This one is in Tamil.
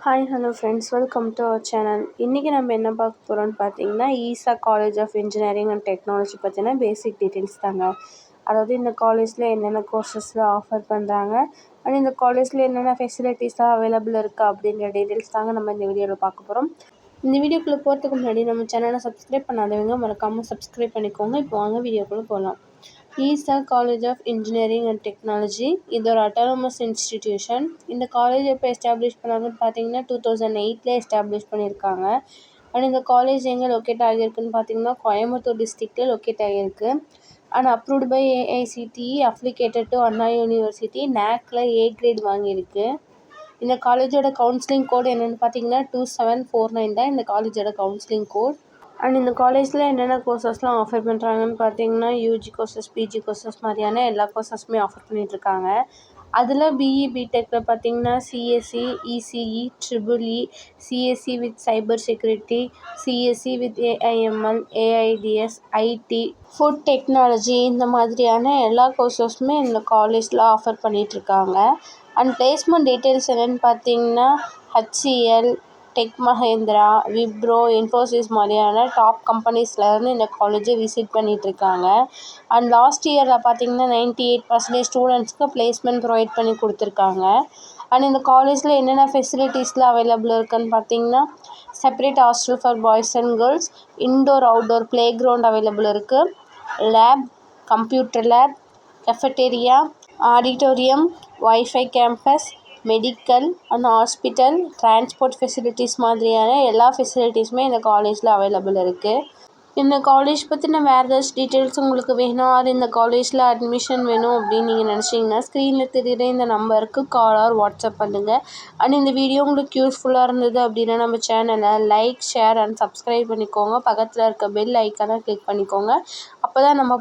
Hi hello friends, welcome to our channel. இன்றைக்கி நம்ம என்ன பார்க்க போகிறோம்னு பார்த்தீங்கன்னா, Easa college of engineering and technology பற்றின பேசிக் டீட்டெயில்ஸ் தாங்க. அதாவது இந்த காலேஜில் என்னென்ன கோர்சஸ்லாம் ஆஃபர் பண்ணுறாங்க, அண்ட் இந்த காலேஜில் என்னென்ன ஃபெசிலிட்டிஸ்லாம் அவைலபிள் இருக்குது அப்படிங்கிற டீட்டெயில்ஸ் தாங்க நம்ம இந்த வீடியோவில் பார்க்க போகிறோம். இந்த வீடியோக்குள்ளே போகிறதுக்கு முன்னாடி நம்ம சேனலை சப்ஸ்கிரைப் பண்ணாதவங்க மறக்காமல் சப்ஸ்கிரைப் பண்ணிக்கோங்க. இப்போ வாங்க வீடியோக்குள்ளே போகலாம். Easa college of engineering and technology இது ஒரு அட்டானமஸ் இன்ஸ்டிடியூஷன். இந்த காலேஜ் எப்போ எஸ்டாப்ளிஷ் பண்ணாங்கன்னு பார்த்தீங்கன்னா 2008 எஸ்டாப்ளிஷ் பண்ணியிருக்காங்க. அண்ட் இந்த காலேஜ் எங்கே லொக்கேட் ஆகியிருக்குன்னு பார்த்தீங்கன்னா கோயம்புத்தூர் டிஸ்ட்ரிக்டில் லொக்கேட் ஆகியிருக்கு. And approved by AICTE, affiliated to Anna university, NACல A கிரேட் வாங்கியிருக்கு. இந்த காலேஜோட கவுன்சிலிங் கோட் என்னென்னு பார்த்தீங்கன்னா 2749 தான் இந்த காலேஜோட கவுன்சிலிங் கோட். அண்ட் இந்த காலேஜில் என்னென்ன கோர்சஸ்லாம் ஆஃபர் பண்ணுறாங்கன்னு பார்த்தீங்கன்னா யூஜி கோர்சஸ், பிஜி கோர்சஸ் மாதிரியான எல்லா கோர்சஸுமே ஆஃபர் பண்ணிகிட்ருக்காங்க. அதில் பிஇ பிடெக்கில் பார்த்தீங்கன்னா CSE, ECE, triple E, CSE with cyber security, CSE with AIML, AIDS, IT, food technology இந்த மாதிரியான எல்லா கோர்சஸுமே இந்த காலேஜில் ஆஃபர் பண்ணிகிட்ருக்காங்க. அண்ட் பிளேஸ்மெண்ட் டீட்டெயில்ஸ் என்னென்னு பார்த்தீங்கன்னா HCL, டெக் மஹேந்திரா, விப்ரோ, இன்ஃபோசிஸ் மாதிரியான டாப் கம்பெனிஸ்லேருந்து இந்த காலேஜை விசிட் பண்ணிகிட்ருக்காங்க. அண்ட் லாஸ்ட் இயரில் பார்த்தீங்கன்னா 98% ஸ்டூடெண்ட்ஸ்க்கு பிளேஸ்மெண்ட் ப்ரொவைட் பண்ணி கொடுத்துருக்காங்க. அண்ட் இந்த காலேஜில் என்னென்ன ஃபெசிலிட்டிஸ்லாம் அவைலபிள் இருக்குதுன்னு பார்த்தீங்கன்னா separate hostel for boys and girls, indoor outdoor play ground available இருக்குது, lab, computer lab, cafeteria, auditorium, wifi campus, medical and hospital, transport facilities மாதிரியான எல்லா ஃபெசிலிட்டிஸுமே இந்த காலேஜில் அவைலபிள் இருக்குது. இந்த காலேஜ் பற்றின வேறு ஏதாச்சும் டீட்டெயில்ஸ் உங்களுக்கு வேணும், அது இந்த காலேஜில் அட்மிஷன் வேணும் அப்படின்னு நீங்கள் நினச்சிங்கன்னா ஸ்க்ரீனில் தெரியுற இந்த நம்பருக்கு கால் ஆர் வாட்ஸ்அப் பண்ணுங்கள். அண்ட் இந்த வீடியோ உங்களுக்கு யூஸ்ஃபுல்லாக இருந்தது அப்படின்னா நம்ம சேனலை லைக், ஷேர் அண்ட் சப்ஸ்கிரைப் பண்ணிக்கோங்க. பக்கத்தில் இருக்க பெல் ஐக்கானை கிளிக் பண்ணிக்கோங்க. அப்போ தான் நம்ம